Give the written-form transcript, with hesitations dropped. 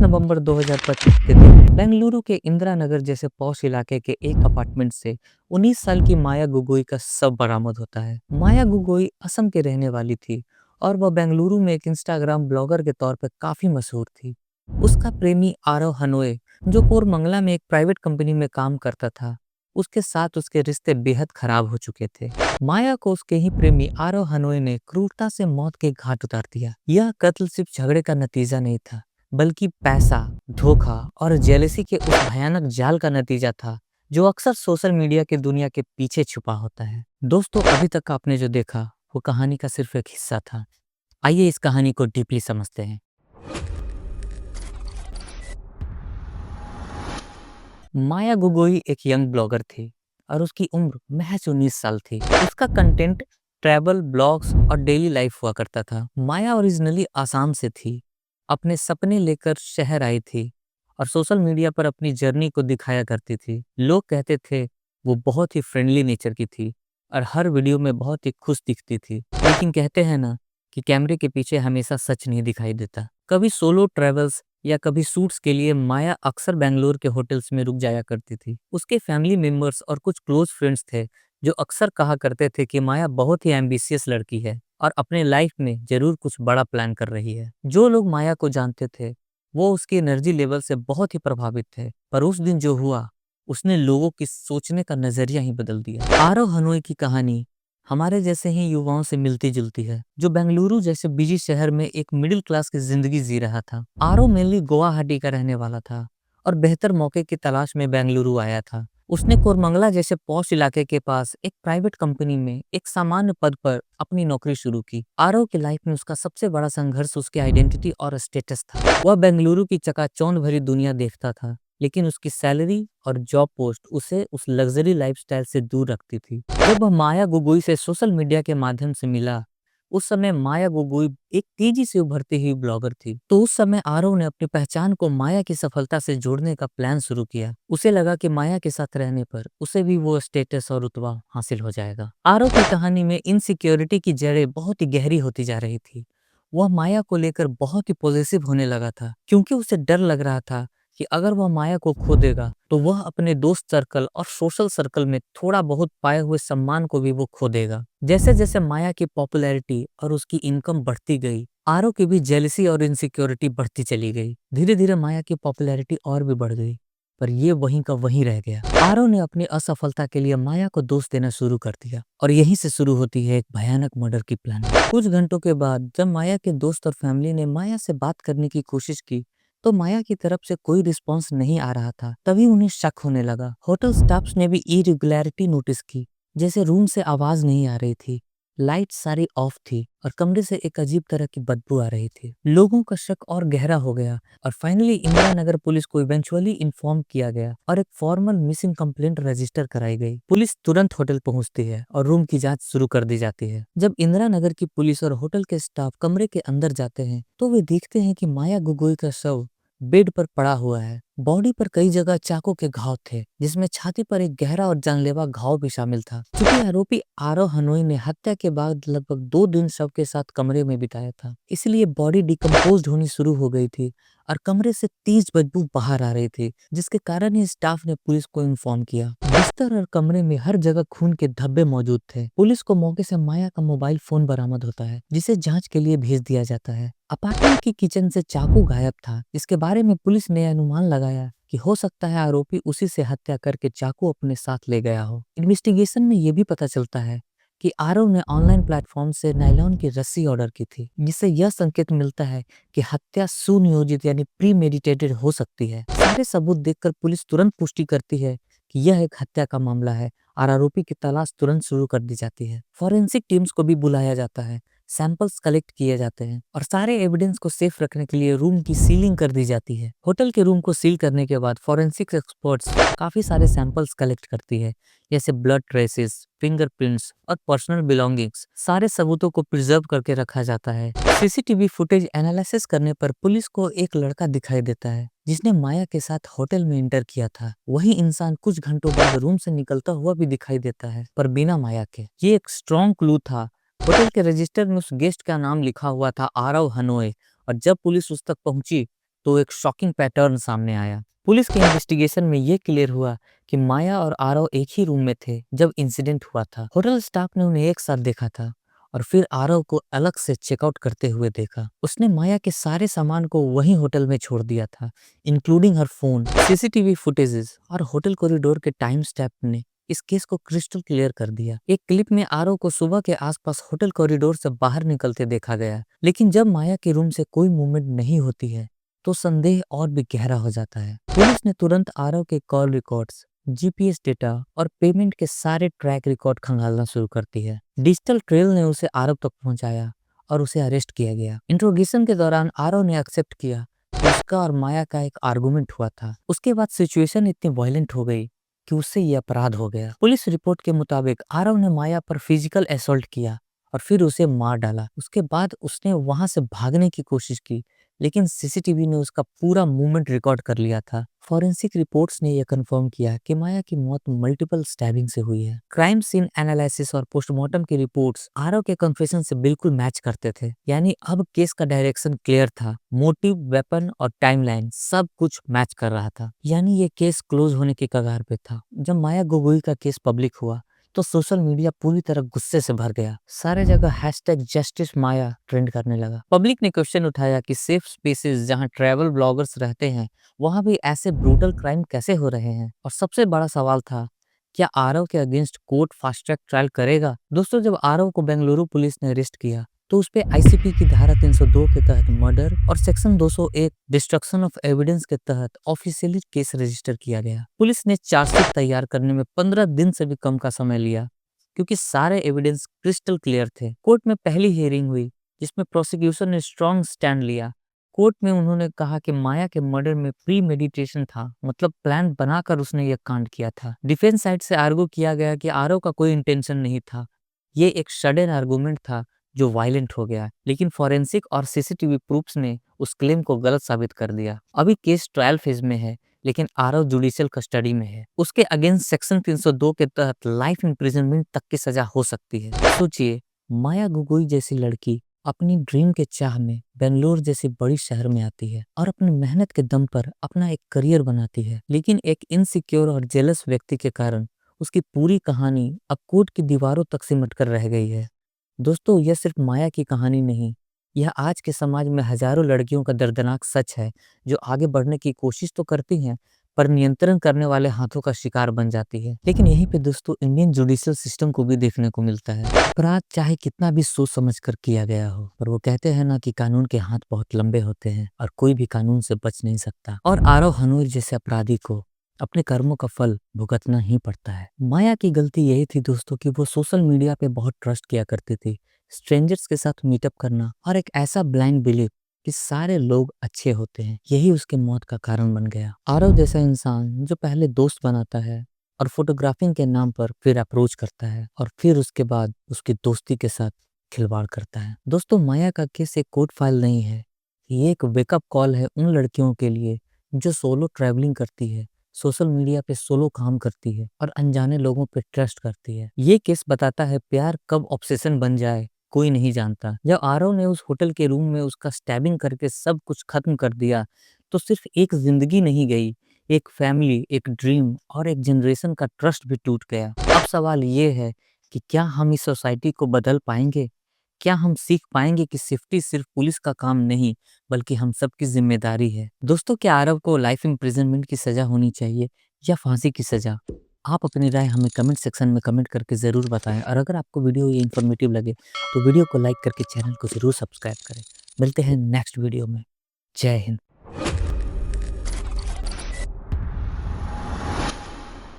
नवंबर 2025 के दिन बेंगलुरु के इंदिरा नगर जैसे पॉश इलाके के एक अपार्टमेंट से 19 साल की माया गुगोई का शव बरामद होता है। माया गुगोई असम के रहने वाली थी और वह बेंगलुरु में एक इंस्टाग्राम ब्लॉगर के तौर पर काफी मशहूर थी। उसका प्रेमी आरव हनोए, जो कोरमंगला में एक प्राइवेट कंपनी में काम करता था, उसके साथ उसके रिश्ते बेहद खराब हो चुके थे। माया को उसके ही प्रेमी आरव हनोए ने क्रूरता से मौत के घाट उतार दिया। यह कत्ल सिर्फ झगड़े का नतीजा नहीं था, बल्कि पैसा, धोखा और जेलसी के उस भयानक जाल का नतीजा था जो अक्सर सोशल मीडिया की दुनिया के पीछे छुपा होता है। दोस्तों, अभी तक आपने जो देखा वो कहानी का सिर्फ एक हिस्सा था। आइए इस कहानी को डीपली समझते हैं। माया गुगोई एक यंग ब्लॉगर थी और उसकी उम्र महज 19 साल थी। उसका कंटेंट ट्रैवल, ब्लॉग्स और डेली लाइफ हुआ करता था। माया ओरिजिनली आसाम से थी, अपने सपने लेकर शहर आई थी और सोशल मीडिया पर अपनी जर्नी को दिखाया करती थी। लोग कहते थे वो बहुत ही फ्रेंडली नेचर की थी और हर वीडियो में बहुत ही खुश दिखती थी। लेकिन कहते हैं ना कि कैमरे के पीछे हमेशा सच नहीं दिखाई देता। कभी सोलो ट्रेवल्स या कभी सूट्स के लिए माया अक्सर बेंगलोर के होटल्स में रुक जाया करती थी। उसके फैमिली मेंबर्स और कुछ क्लोज फ्रेंड्स थे जो अक्सर कहा करते थे कि माया बहुत ही एम्बिशियस लड़की है और अपने लाइफ में जरूर कुछ बड़ा प्लान कर रही है। जो लोग माया को जानते थे वो उसकी एनर्जी लेवल से बहुत ही प्रभावित थे, पर उस दिन जो हुआ उसने लोगों की सोचने का नजरिया ही बदल दिया। आरव हनोई की कहानी हमारे जैसे ही युवाओं से मिलती जुलती है, जो बेंगलुरु जैसे बिजी शहर में एक मिडिल क्लास की जिंदगी जी रहा था। आरो मेनली गुवाहाटी का रहने वाला था और बेहतर मौके की तलाश में बेंगलुरु आया था। उसने कोरमंगला जैसे पॉश इलाके के पास एक प्राइवेट कंपनी में एक सामान्य पद पर अपनी नौकरी शुरू की। आरो की लाइफ में उसका सबसे बड़ा संघर्ष उसकी आइडेंटिटी और स्टेटस था। वह बेंगलुरु की चकाचौंध भरी दुनिया देखता था, लेकिन उसकी सैलरी और जॉब पोस्ट उसे उस लग्जरी लाइफस्टाइल से दूर रखती थी। जब वह माया गुगोई से सोशल मीडिया के माध्यम से मिला, उस समय माया गुगोई एक तेजी से उभरती हुई ब्लॉगर थी। तो उस समय आरव ने अपनी पहचान को माया की सफलता से जोड़ने का प्लान शुरू किया। उसे लगा कि माया के साथ रहने पर उसे भी वो स्टेटस और रुतबा हासिल हो जाएगा। आरव की कहानी में इनसिक्योरिटी की जड़ें बहुत ही गहरी होती जा रही थी। वह माया को लेकर बहुत ही पॉजिटिव होने लगा था, क्योंकि उसे डर लग रहा था कि अगर वह माया को खो देगा तो वह अपने दोस्त सर्कल और सोशल सर्कल में थोड़ा बहुत पाए हुए सम्मान को भी वो खो देगा। जैसे जैसे माया की पॉपुलैरिटी और उसकी इनकम बढ़ती गई, आरो की भी जेलसी और इनसिक्योरिटी बढ़ती चली गई। धीरे धीरे माया की पॉपुलैरिटी और भी बढ़ गई, पर ये वहीं का वहीं रह गया। आरो ने अपनी असफलता के लिए माया को दोष देना शुरू कर दिया और यहीं से शुरू होती है एक भयानक मर्डर की प्लानिंग। कुछ घंटों के बाद जब माया के दोस्त और फैमिली ने माया से बात करने की कोशिश की, तो माया की तरफ से कोई रिस्पांस नहीं आ रहा था। तभी उन्हें शक होने लगा। होटल स्टाफ्स ने भी इरेगुलरिटी नोटिस की, जैसे रूम से आवाज नहीं आ रही थी, लाइट सारी ऑफ थी और कमरे से एक अजीब तरह की बदबू आ रही थी। लोगों का शक और गहरा हो गया और फाइनली इंदिरा नगर पुलिस को इवेंचुअली इन्फॉर्म किया गया और एक फॉर्मल मिसिंग कंप्लेंट रजिस्टर कराई गई। पुलिस तुरंत होटल पहुंचती है और रूम की जांच शुरू कर दी जाती है। जब इंदिरा नगर की पुलिस और होटल के स्टाफ कमरे के अंदर जाते हैं तो वे देखते हैं कि माया गुगोई का शव बेड पर पड़ा हुआ है। बॉडी पर कई जगह चाकू के घाव थे, जिसमें छाती पर एक गहरा और जानलेवा घाव भी शामिल था। चूंकि आरोपी आरव हनोई ने हत्या के बाद लगभग 2 दिन शव के साथ कमरे में बिताया था, इसलिए बॉडी डिकम्पोज होनी शुरू हो गई थी और कमरे से तेज बदबू बाहर आ रही थी, जिसके कारण ही स्टाफ ने पुलिस को इन्फॉर्म किया। बिस्तर और कमरे में हर जगह खून के धब्बे मौजूद थे। पुलिस को मौके से माया का मोबाइल फोन बरामद होता है, जिसे जांच के लिए भेज दिया जाता है। अपार्टमेंट की किचन से चाकू गायब था। इसके बारे में पुलिस ने अनुमान लगाया कि हो सकता है आरोपी उसी से हत्या करके चाकू अपने साथ ले गया हो। इन्वेस्टिगेशन में यह भी पता चलता है कि आरव ने ऑनलाइन प्लेटफॉर्म से नायलॉन की रस्सी ऑर्डर की थी, जिससे यह संकेत मिलता है कि हत्या सुनियोजित यानी प्रीमेडिटेटेड हो सकती है। सारे सबूत देखकर पुलिस तुरंत पुष्टि करती है कि यह एक हत्या का मामला है और आरोपी की तलाश तुरंत शुरू कर दी जाती है। फॉरेंसिक टीम्स को भी बुलाया जाता है, सैंपल्स कलेक्ट किए जाते हैं और सारे एविडेंस को सेफ रखने के लिए रूम की सीलिंग कर दी जाती है। होटल के रूम को सील करने के बाद फॉरेंसिक एक्सपर्ट्स काफी सारे सैंपल्स कलेक्ट करती है, जैसे ब्लड ट्रेसेस, फिंगरप्रिंट्स और पर्सनल बिलोंगिंग्स। सारे सबूतों को प्रिजर्व करके रखा जाता है। सीसीटीवी फुटेज एनालिसिस करने पर पुलिस को एक लड़का दिखाई देता है जिसने माया के साथ होटल में एंटर किया था। वही इंसान कुछ घंटों बाद रूम से निकलता हुआ भी दिखाई देता है, पर बिना माया के। ये एक स्ट्रॉन्ग क्लू था। होटल के रजिस्टर में उस गेस्ट का नाम लिखा हुआ था आरव हनोए, और जब पुलिस उस तक पहुंची तो एक शॉकिंग पैटर्न सामने आया। पुलिस के इन्वेस्टिगेशन में ये क्लियर हुआ कि माया और आरव एक ही रूम में थे जब इंसिडेंट हुआ था। होटल स्टाफ ने उन्हें एक साथ देखा था और फिर आरव को अलग से चेकआउट करते हुए देखा। उसने माया के सारे सामान को वहीं होटल में छोड़ दिया था, इंक्लूडिंग हर फोन। सीसीटीवी फुटेजेस और होटल कॉरिडोर के टाइम स्टैम्प ने इस केस को क्रिस्टल क्लियर कर दिया। एक क्लिप में आरव को सुबह के आसपास होटल कॉरिडोर से बाहर निकलते देखा गया, लेकिन जब माया के रूम से कोई मूवमेंट नहीं होती है तो संदेह और भी गहरा हो जाता है। पुलिस ने तुरंत आरव के कॉल रिकॉर्ड्स, जीपीएस डेटा और पेमेंट के सारे ट्रैक रिकॉर्ड खंगालना शुरू करती है। डिजिटल ट्रेल ने उसे आरव तक पहुंचाया और उसे अरेस्ट किया गया। इंट्रोगेशन के दौरान आरव ने एक्सेप्ट किया कि उसका और माया का एक आर्गुमेंट हुआ था। उसके बाद सिचुएशन इतनी वायलेंट हो गई कि उससे ये अपराध हो गया। पुलिस रिपोर्ट के मुताबिक आरव ने माया पर फिजिकल असॉल्ट किया और फिर उसे मार डाला। उसके बाद उसने वहां से भागने की कोशिश की, लेकिन सीसीटीवी ने उसका पूरा मूवमेंट रिकॉर्ड कर लिया था। फॉरेंसिक रिपोर्ट्स ने यह कंफर्म किया कि माया की मौत मल्टीपल स्टैबिंग से हुई है। क्राइम सीन एनालिसिस और पोस्टमार्टम की रिपोर्ट्स आरव के कन्फेशन से बिल्कुल मैच करते थे। यानी अब केस का डायरेक्शन क्लियर था। मोटिव, वेपन और टाइमलाइन सब कुछ मैच कर रहा था। यानी ये केस क्लोज होने के कगार पे था। जब माया गोगोई का केस पब्लिक हुआ तो सोशल मीडिया पूरी तरह गुस्से से भर गया। सारे जगह हैशटैग जस्टिस माया ट्रेंड करने लगा। पब्लिक ने क्वेश्चन उठाया कि सेफ स्पेसेस जहां ट्रैवल ब्लॉगर्स रहते हैं वहां भी ऐसे ब्रूटल क्राइम कैसे हो रहे हैं। और सबसे बड़ा सवाल था, क्या आरव के against court fast track trial करेगा। दोस्तों, जब आरव को बेंगलुरु पुलिस ने अरेस्ट किया तो उस पे आईसीपी की धारा 302 के तहत मर्डर और सेक्शन 201 डिस्ट्रक्शन ऑफ एविडेंस के तहत ऑफिशियली केस रजिस्टर किया गया। पुलिस ने चार्जशीट तैयार करने में 15 दिन से भी कम का समय लिया, क्योंकि सारे एविडेंस क्रिस्टल क्लियर थे। कोर्ट में पहली हियरिंग हुई जिसमें प्रोसिक्यूशन ने स्ट्रॉन्ग स्टैंड लिया। कोर्ट में उन्होंने कहा कि माया के मर्डर में प्री मेडिटेशन था, मतलब प्लान बनाकर उसने यह कांड किया था। डिफेंस साइड से आर्गू किया गया कि आरव का कोई इंटेंशन नहीं था, ये एक सडन आर्गुमेंट था जो वायलेंट हो गया। लेकिन फॉरेंसिक और सीसीटीवी प्रूफ्स ने उस क्लेम को गलत साबित कर दिया। अभी केस ट्रायल फेज में है, लेकिन आरव जुडिशियल कस्टडी में है। उसके अगेंस्ट सेक्शन 302 के तहत लाइफ इम्प्रिजनमेंट तक की सजा हो सकती है। सोचिए, माया गोगोई जैसी लड़की अपनी ड्रीम के चाह में बेंगलोर जैसे बड़ी शहर में आती है और अपनी मेहनत के दम पर अपना एक करियर बनाती है, लेकिन एक इनसिक्योर और जेलस व्यक्ति के कारण उसकी पूरी कहानी अब कोर्ट की दीवारों तक सिमट कर रह गई है। दोस्तों, यह सिर्फ माया की कहानी नहीं, यह आज के समाज में हजारों लड़कियों का दर्दनाक सच है, जो आगे बढ़ने की कोशिश तो करती हैं पर नियंत्रण करने वाले हाथों का शिकार बन जाती है। लेकिन यहीं पे दोस्तों इंडियन जुडिशियल सिस्टम को भी देखने को मिलता है। अपराध चाहे कितना भी सोच समझ कर किया गया हो, पर वो कहते हैं ना कि कानून के हाथ बहुत लंबे होते हैं और कोई भी कानून से बच नहीं सकता। और आरव हनोई जैसे अपराधी को अपने कर्मों का फल भुगतना ही पड़ता है। माया की गलती यही थी दोस्तों कि वो सोशल मीडिया पे बहुत ट्रस्ट किया करती थी। स्ट्रेंजर्स के साथ मीटअप करना और एक ऐसा ब्लाइंड बिलीफ कि सारे लोग अच्छे होते हैं, यही उसके मौत का कारण बन गया। आरव जैसा इंसान जो पहले दोस्त बनाता है और फोटोग्राफिंग के नाम पर फिर अप्रोच करता है और फिर उसके बाद उसकी दोस्ती के साथ खिलवाड़ करता है। दोस्तों, माया का केस एक कोर्ट फाइल नहीं है, ये एक वेकअप कॉल है उन लड़कियों के लिए जो सोलो ट्रैवलिंग करती है, सोशल मीडिया पे सोलो काम करती है और अनजाने लोगों पे ट्रस्ट करती है। ये केस बताता है प्यार कब ऑब्सेशन बन जाए कोई नहीं जानता। जब आरव ने उस होटल के रूम में उसका स्टैबिंग करके सब कुछ खत्म कर दिया तो सिर्फ एक जिंदगी नहीं गई, एक फैमिली, एक ड्रीम और एक जनरेशन का ट्रस्ट भी टूट गया। अब सवाल ये है कि क्या हम इस सोसाइटी को बदल पाएंगे? क्या हम सीख पाएंगे कि सेफ्टी सिर्फ पुलिस का काम नहीं बल्कि हम सबकी जिम्मेदारी है? दोस्तों, क्या आरव को लाइफ इम्प्रिजनमेंट की सजा होनी चाहिए या फांसी की सजा? आप अपनी राय हमें कमेंट सेक्शन में कमेंट करके ज़रूर बताएं। और अगर आपको वीडियो ये इन्फॉर्मेटिव लगे तो वीडियो को लाइक करके चैनल को ज़रूर सब्सक्राइब करें। मिलते हैं नेक्स्ट वीडियो में। जय हिंद।